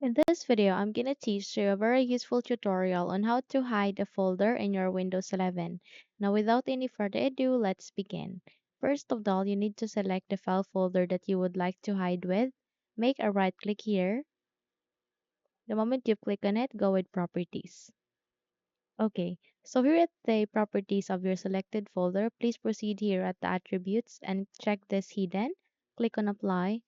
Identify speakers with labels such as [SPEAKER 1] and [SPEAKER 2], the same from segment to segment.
[SPEAKER 1] In this video, I'm gonna teach you a very useful tutorial on how to hide a folder in your Windows 11. Now, without any further ado, let's begin. First of all, you need to select the file folder that you would like to hide with. Make a right click here. The moment you click on it, go with Properties. Okay, so here at the Properties of your selected folder, please proceed here at the Attributes and check this Hidden. Click on Apply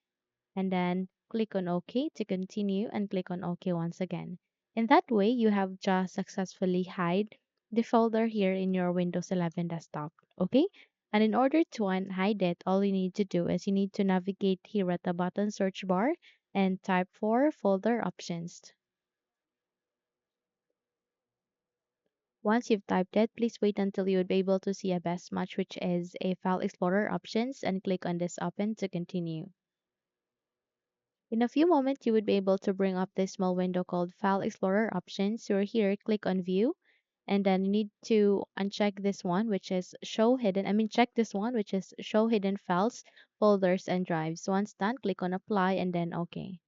[SPEAKER 1] and then click on OK to continue and click on OK once again. In that way, you have just successfully hide the folder here in your Windows 11 desktop. Okay? And in order to unhide it, all you need to do is you need to navigate here at the bottom search bar and type for folder options. Once you've typed it, please wait until you would be able to see a best match, which is a file explorer options, and click on this open to continue. In a few moments, you would be able to bring up this small window called File Explorer Options. So here, click on View, and then you need to uncheck this one, which is Show Hidden. Check this one, which is Show Hidden Files, Folders, and Drives. Once done, click on Apply and then OK.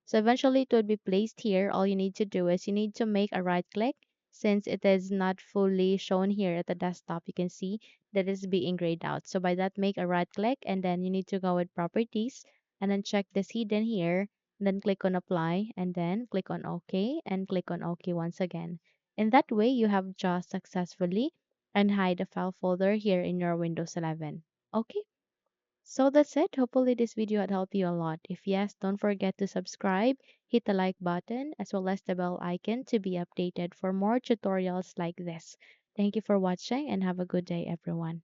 [SPEAKER 1] So eventually it will be placed here. All you need to do is you need to make a right click. Since it is not fully shown here at the desktop, you can see that it's being grayed out. So by that, make a right click and then you need to go with properties and then check this hidden here. And then click on apply and then click on OK and click on OK once again. In that way, you have just successfully unhide the file folder here in your Windows 11. Okay. So that's it. Hopefully this video had helped you a lot. If yes, don't forget to subscribe, hit the like button, as well as the bell icon to be updated for more tutorials like this. Thank you for watching and have a good day, everyone.